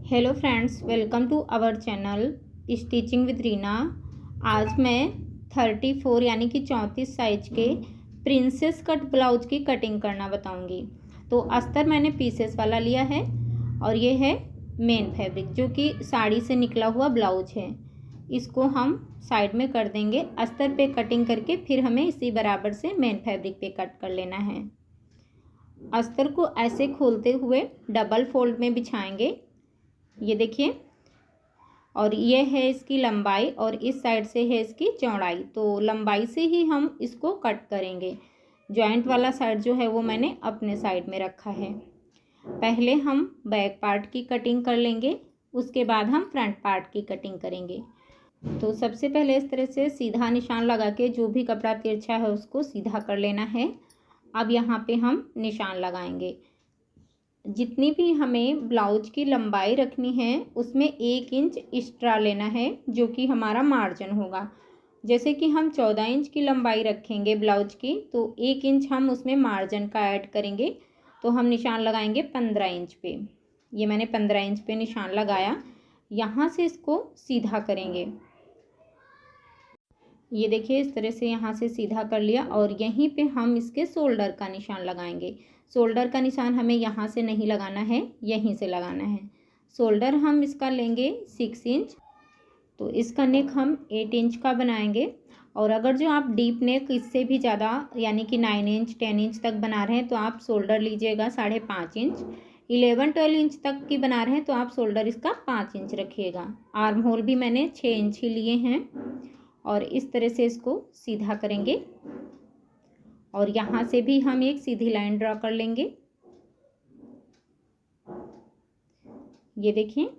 Hello friends, welcome to our channel stitching with Reena. आज मैं 34 यानी कि 34 साइज के प्रिंसेस कट ब्लाउज की कटिंग करना बताऊंगी। तो अस्तर मैंने पीसेस वाला लिया है और ये है मेन फैब्रिक जो कि साड़ी से निकला हुआ ब्लाउज है। इसको हम साइड में कर देंगे। अस्तर पे कटिंग करके फिर हमें इसी बराबर से मेन फैब्रिक पे कट कर लेना है। अस्तर को ऐसे खोलते हुए डबल फोल्ड में बिछाएंगे, ये देखिए। और ये है इसकी लंबाई और इस साइड से है इसकी चौड़ाई। तो लंबाई से ही हम इसको कट करेंगे। जॉइंट वाला साइड जो है वो मैंने अपने साइड में रखा है। पहले हम बैक पार्ट की कटिंग कर लेंगे, उसके बाद हम फ्रंट पार्ट की कटिंग करेंगे। तो सबसे पहले इस तरह से सीधा निशान लगा के जो भी कपड़ा तिरछा है उसको सीधा कर लेना है। अब यहाँ पे हम निशान लगाएंगे। जितनी भी हमें ब्लाउज की लंबाई रखनी है उसमें 1 इंच एक्स्ट्रा लेना है, जो कि हमारा मार्जिन होगा। जैसे कि हम 14 इंच की लंबाई रखेंगे ब्लाउज की, तो 1 इंच हम उसमें मार्जिन का ऐड करेंगे। तो हम निशान लगाएंगे 15 इंच पे। ये मैंने 15 इंच पे निशान लगाया। यहाँ से इसको सीधा करेंगे, ये देखिए इस तरह से यहाँ से सीधा कर लिया। और यहीं पे हम इसके शोल्डर का निशान लगाएंगे। शोल्डर का निशान हमें यहाँ से नहीं लगाना है, यहीं से लगाना है। शोल्डर हम इसका लेंगे 6 इंच। तो इसका नेक हम 8 इंच का बनाएंगे। और अगर जो आप डीप नेक इससे भी ज़्यादा यानी कि 9 इंच 10 इंच तक बना रहे हैं तो आप शोल्डर लीजिएगा 5.5 इंच। 11-12 इंच तक की बना रहे हैं तो आप शोल्डर इसका 5 इंच रखिएगा। आर्म होल भी मैंने 6 इंच ही लिए हैं। और इस तरह से इसको सीधा करेंगे और यहाँ से भी हम एक सीधी लाइन ड्रॉ कर लेंगे। ये देखिए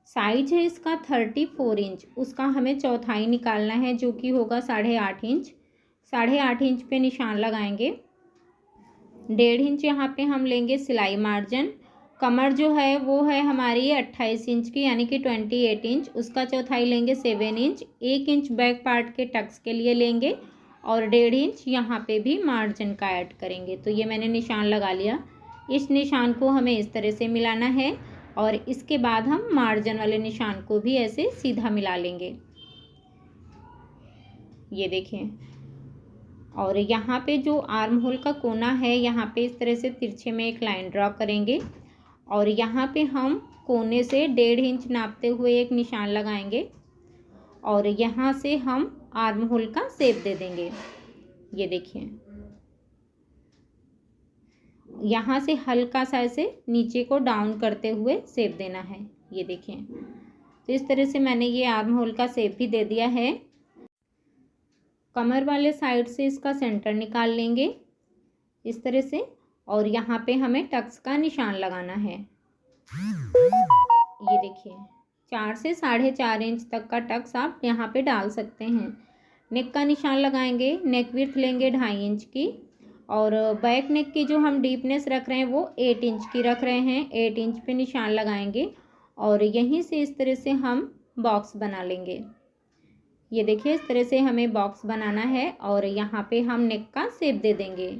साइज है इसका 34 इंच, उसका हमें चौथाई निकालना है जो कि होगा 8.5 इंच। 8.5 इंच पे निशान लगाएंगे। 1.5 इंच यहाँ पे हम लेंगे सिलाई मार्जिन। कमर जो है वो है हमारी 28 इंच की यानी कि 28 इंच, उसका चौथाई लेंगे 7 इंच। 1 इंच बैक पार्ट के टक्स के लिए लेंगे और 1.5 इंच यहाँ पे भी मार्जिन का ऐड करेंगे। तो ये मैंने निशान लगा लिया। इस निशान को हमें इस तरह से मिलाना है और इसके बाद हम मार्जिन वाले निशान को भी ऐसे सीधा मिला लेंगे, ये देखिए। और यहाँ पे जो आर्म होल का कोना है यहाँ पे इस तरह से तिरछे में एक लाइन ड्रॉ करेंगे और यहाँ पे हम कोने से 1.5 इंच नापते हुए एक निशान लगाएंगे और यहाँ से हम आर्म होल का शेप दे देंगे, ये देखिए। यहाँ से हल्का सा ऐसे नीचे को डाउन करते हुए शेप देना है, ये देखिए। तो इस तरह से मैंने ये आर्म होल का शेप भी दे दिया है। कमर वाले साइड से इसका सेंटर निकाल लेंगे इस तरह से और यहाँ पे हमें टक्स का निशान लगाना है, ये देखिए। 4 से 4.5 इंच तक का टक्स आप यहाँ पे डाल सकते हैं। नेक का निशान लगाएंगे। नेक विड्थ लेंगे 2.5 इंच की और बैक नेक की जो हम डीपनेस रख रहे हैं वो 8 इंच की रख रहे हैं। 8 इंच पे निशान लगाएंगे और यहीं से इस तरह से हम बॉक्स बना लेंगे, ये देखिए। इस तरह से हमें बॉक्स बनाना है और यहाँ पे हम नेक का शेप दे देंगे।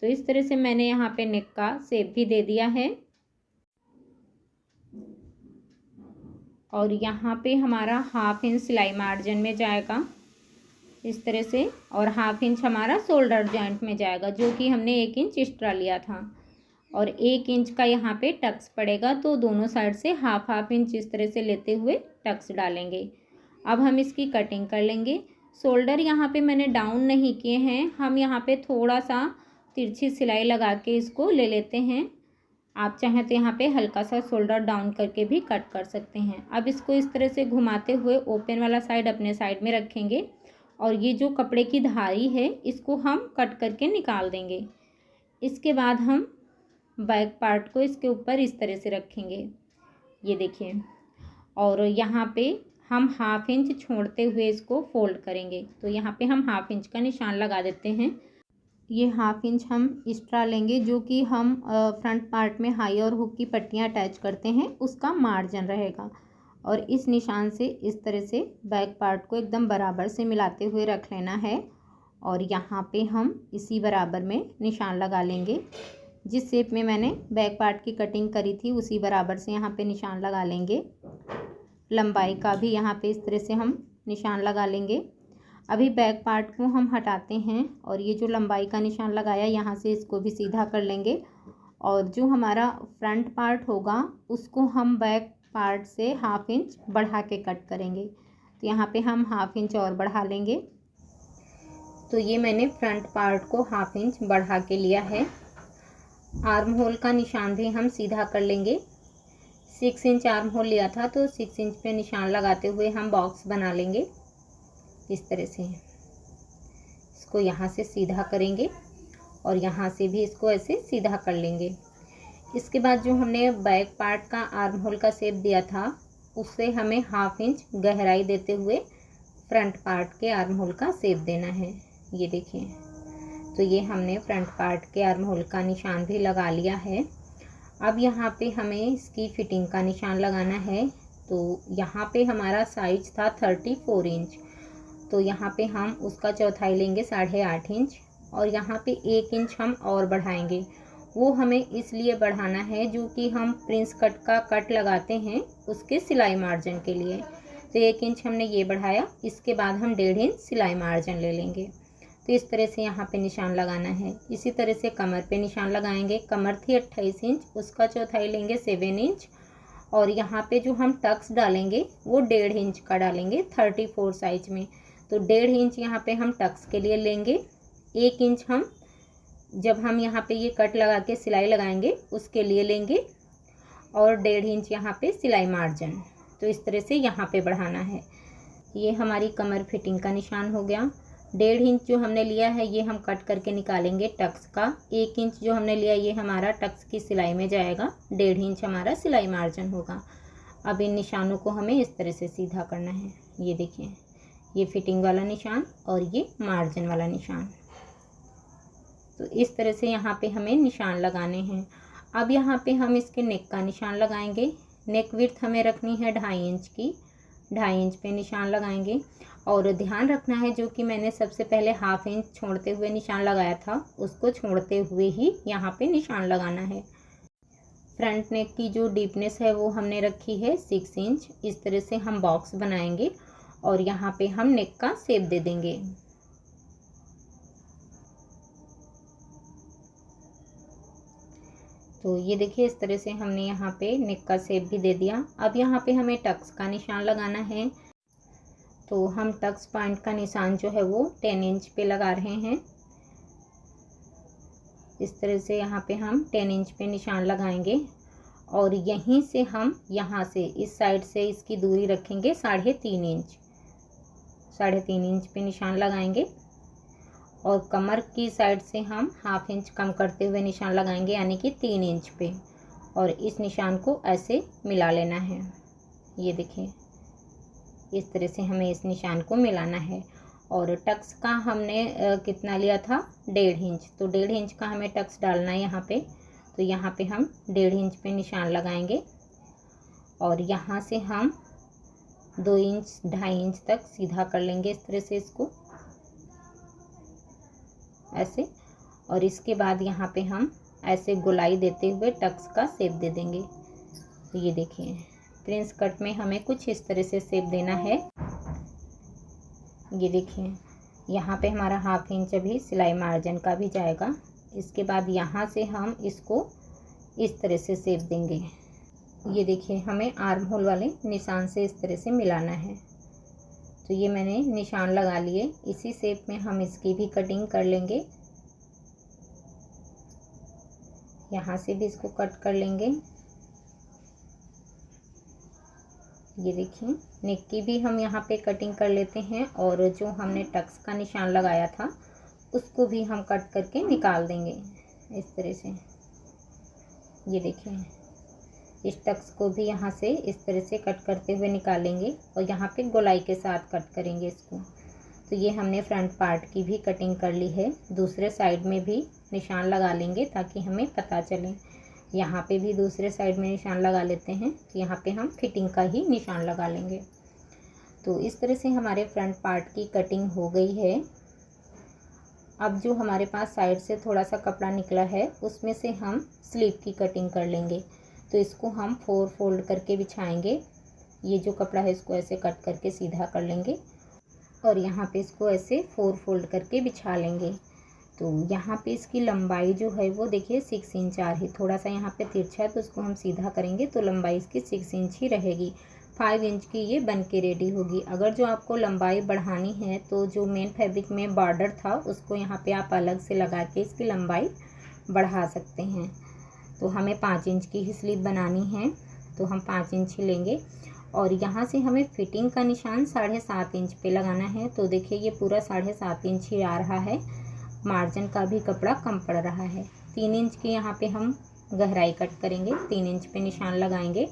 तो इस तरह से मैंने यहाँ पे नेक का शेप भी दे दिया है और यहाँ पे हमारा 1/2 इंच सिलाई मार्जिन में जाएगा इस तरह से और 1/2 इंच हमारा शोल्डर जॉइंट में जाएगा जो कि हमने 1 इंच एक्स्ट्रा लिया था। और 1 इंच का यहाँ पे टक्स पड़ेगा, तो दोनों साइड से 1/2 इंच इस तरह से लेते हुए टक्स डालेंगे। अब हम इसकी कटिंग कर लेंगे। शोल्डर यहाँ पे मैंने डाउन नहीं किए हैं, हम यहाँ पे थोड़ा सा तिरछी सिलाई लगा के इसको ले लेते हैं। आप चाहें तो यहाँ पे हल्का सा शोल्डर डाउन करके भी कट कर सकते हैं। अब इसको इस तरह से घुमाते हुए ओपन वाला साइड अपने साइड में रखेंगे और ये जो कपड़े की धारी है इसको हम कट करके निकाल देंगे। इसके बाद हम बैक पार्ट को इसके ऊपर इस तरह से रखेंगे, ये देखिए। और यहाँ पे हम 1/2 इंच छोड़ते हुए इसको फोल्ड करेंगे। तो यहाँ पे हम 1/2 इंच का निशान लगा देते हैं। ये 1/2 इंच हम एक्स्ट्रा लेंगे जो कि हम फ्रंट पार्ट में हाई और हुक की पट्टियाँ अटैच करते हैं उसका मार्जिन रहेगा। और इस निशान से इस तरह से बैक पार्ट को एकदम बराबर से मिलाते हुए रख लेना है और यहाँ पे हम इसी बराबर में निशान लगा लेंगे। जिस शेप में मैंने बैक पार्ट की कटिंग करी थी उसी बराबर से यहाँ पे निशान लगा लेंगे। लंबाई का भी यहाँ पे इस तरह से हम निशान लगा लेंगे। अभी बैक पार्ट को हम हटाते हैं और ये जो लंबाई का निशान लगाया यहाँ से इसको भी सीधा कर लेंगे और जो हमारा फ्रंट पार्ट होगा उसको हम बैक पार्ट से 1/2 इंच बढ़ा के कट करेंगे। तो यहाँ पे हम 1/2 इंच और बढ़ा लेंगे। तो ये मैंने फ्रंट पार्ट को 1/2 इंच बढ़ा के लिया है। आर्म होल का निशान भी हम सीधा कर लेंगे। 6 इंच आर्म होल लिया था तो 6 इंच पे निशान लगाते हुए हम बॉक्स बना लेंगे। इस तरह से इसको यहाँ से सीधा करेंगे और यहाँ से भी इसको ऐसे सीधा कर लेंगे। इसके बाद जो हमने बैक पार्ट का आर्म होल का शेप दिया था उससे हमें 1/2 इंच गहराई देते हुए फ्रंट पार्ट के आर्म होल का शेप देना है। ये देखिए, तो ये हमने फ्रंट पार्ट के आर्म होल का निशान भी लगा लिया है। अब यहाँ पे हमें इसकी फिटिंग का निशान लगाना है। तो यहाँ पे हमारा साइज था 34 इंच, तो यहाँ पे हम उसका चौथाई लेंगे 8.5 इंच और यहाँ पे 1 इंच हम और बढ़ाएंगे। वो हमें इसलिए बढ़ाना है जो कि हम प्रिंस कट का कट लगाते हैं उसके सिलाई मार्जिन के लिए। तो 1 इंच हमने ये बढ़ाया। इसके बाद हम 1.5 इंच सिलाई मार्जिन ले लेंगे। तो इस तरह से यहाँ पे निशान लगाना है। इसी तरह से कमर पे निशान लगाएंगे। कमर थी 28 इंच, उसका चौथाई लेंगे 7 इंच और यहाँ पे जो हम टक्स डालेंगे वो 1.5 इंच का डालेंगे 34 साइज में। तो 1.5 इंच यहाँ पे हम टक्स के लिए लेंगे। 1 इंच हम जब हम यहाँ पे ये कट लगा के सिलाई लगाएंगे उसके लिए लेंगे और 1.5 इंच यहाँ पे सिलाई मार्जिन। तो इस तरह से यहाँ पे बढ़ाना है। ये हमारी कमर फिटिंग का निशान हो गया। 1.5 इंच जो हमने लिया है ये हम कट करके निकालेंगे टक्स का। 1 इंच जो हमने लिया ये हमारा टक्स की सिलाई में जाएगा। 1.5 इंच हमारा सिलाई मार्जिन होगा। अब इन निशानों को हमें इस तरह से सीधा करना है। ये देखिए, ये फिटिंग वाला निशान और ये मार्जिन वाला निशान। तो इस तरह से यहाँ पे हमें निशान लगाने हैं। अब यहाँ पे हम इसके नेक का निशान लगाएंगे। नेक विड्थ हमें रखनी है 2.5 इंच की। 2.5 इंच पे निशान लगाएंगे और ध्यान रखना है जो कि मैंने सबसे पहले 1/2 इंच छोड़ते हुए निशान लगाया था उसको छोड़ते हुए ही यहाँ पे निशान लगाना है। फ्रंट नेक की जो डीपनेस है वो हमने रखी है 6 इंच। इस तरह से हम बॉक्स बनाएंगे और यहाँ पे हम नेक का शेप दे देंगे। तो ये देखिए, इस तरह से हमने यहाँ पे नेक का शेप भी दे दिया। अब यहाँ पे हमें टक्स का निशान लगाना है। तो हम टक्स पॉइंट का निशान जो है वो 10 इंच पे लगा रहे हैं। इस तरह से यहाँ पे हम 10 इंच पे निशान लगाएंगे और यहीं से हम यहाँ से इस साइड से इसकी दूरी रखेंगे 3.5 इंच। 3.5 इंच पे निशान लगाएंगे और कमर की साइड से हम 1/2 इंच कम करते हुए निशान लगाएंगे यानी कि 3 इंच पे और इस निशान को ऐसे मिला लेना है। ये देखिए, इस तरह से हमें इस निशान को मिलाना है। और टक्स का हमने कितना लिया था 1.5 इंच, तो 1.5 इंच का हमें टक्स डालना है यहाँ पे। तो यहाँ पे हम 1.5 इंच पे निशान लगाएंगे और यहाँ से हम 2 इंच 2.5 इंच तक सीधा कर लेंगे इस तरह से इसको ऐसे। और इसके बाद यहाँ पे हम ऐसे गोलाई देते हुए टक्स का शेप दे देंगे। तो ये देखिए, प्रिंस कट में हमें कुछ इस तरह से शेप देना है। ये देखिए, यहाँ पे हमारा 1/2 इंच अभी सिलाई मार्जिन का भी जाएगा। इसके बाद यहाँ से हम इसको इस तरह से शेप देंगे। ये देखिए, हमें आर्म होल वाले निशान से इस तरह से मिलाना है। तो ये मैंने निशान लगा लिए। इसी शेप में हम इसकी भी कटिंग कर लेंगे। यहाँ से भी इसको कट कर लेंगे। ये देखिए, नेक की भी हम यहाँ पे कटिंग कर लेते हैं और जो हमने टक्स का निशान लगाया था उसको भी हम कट करके निकाल देंगे इस तरह से। ये देखिए, इस टक्स को भी यहाँ से इस तरह से कट करते हुए निकालेंगे और यहाँ पे गोलाई के साथ कट करेंगे इसको। तो ये हमने फ्रंट पार्ट की भी कटिंग कर ली है। दूसरे साइड में भी निशान लगा लेंगे ताकि हमें पता चले। यहाँ पे भी दूसरे साइड में निशान लगा लेते हैं। तो यहाँ पे हम फिटिंग का ही निशान लगा लेंगे। तो इस तरह से हमारे फ्रंट पार्ट की कटिंग हो गई है। अब जो हमारे पास साइड से थोड़ा सा कपड़ा निकला है उसमें से हम स्लीव की कटिंग कर लेंगे। तो इसको हम 4 फोल्ड करके बिछाएंगे। ये जो कपड़ा है इसको ऐसे कट करके सीधा कर लेंगे और यहाँ पे इसको ऐसे 4 फोल्ड करके बिछा लेंगे। तो यहाँ पे इसकी लंबाई जो है वो देखिए 6 इंच आ रही, थोड़ा सा यहाँ पे तिरछा है तो उसको हम सीधा करेंगे तो लंबाई इसकी 6 इंच ही रहेगी। 5 इंच की ये बन के रेडी होगी। अगर जो आपको लंबाई बढ़ानी है तो जो मेन फैब्रिक में बॉर्डर था उसको यहाँ पे आप अलग से लगा के इसकी लंबाई बढ़ा सकते हैं। तो हमें 5 इंच की ही स्लीव बनानी है तो हम 5 इंच ही लेंगे और यहाँ से हमें फिटिंग का निशान 7.5 इंच पे लगाना है। तो देखिए ये पूरा 7.5 इंच ही आ रहा है, मार्जिन का भी कपड़ा कम पड़ रहा है। 3 इंच की यहाँ पे हम गहराई कट करेंगे, 3 इंच पे निशान लगाएंगे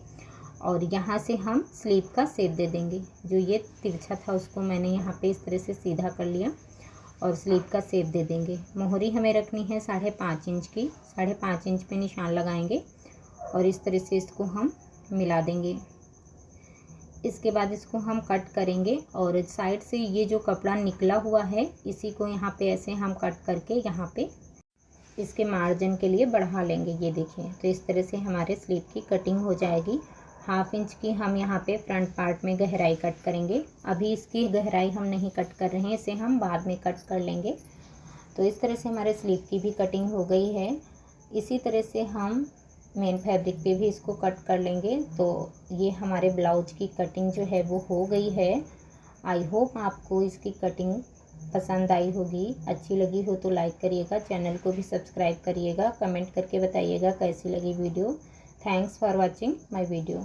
और यहाँ से हम स्लीव का शेप दे देंगे। जो ये तिरछा था उसको मैंने यहाँ पे इस तरह से सीधा कर लिया और स्लीव का शेप दे देंगे। मोहरी हमें रखनी है 5.5 इंच की, 5.5 इंच पे निशान लगाएंगे और इस तरह से इसको हम मिला देंगे। इसके बाद इसको हम कट करेंगे और साइड से ये जो कपड़ा निकला हुआ है इसी को यहाँ पे ऐसे हम कट करके यहाँ पे इसके मार्जिन के लिए बढ़ा लेंगे। ये देखिए तो इस तरह से हमारे स्लीव की कटिंग हो जाएगी। 1/2 इंच की हम यहाँ पे फ्रंट पार्ट में गहराई कट करेंगे। अभी इसकी गहराई हम नहीं कट कर रहे हैं, इसे हम बाद में कट कर लेंगे। तो इस तरह से हमारे स्लीव की भी कटिंग हो गई है। इसी तरह से हम मेन फैब्रिक पे भी इसको कट कर लेंगे। तो ये हमारे ब्लाउज की कटिंग जो है वो हो गई है। आई होप आपको इसकी कटिंग पसंद आई होगी। अच्छी लगी हो तो लाइक करिएगा, चैनल को भी सब्सक्राइब करिएगा, कमेंट करके बताइएगा कैसी लगी video. Thanks for watching my video.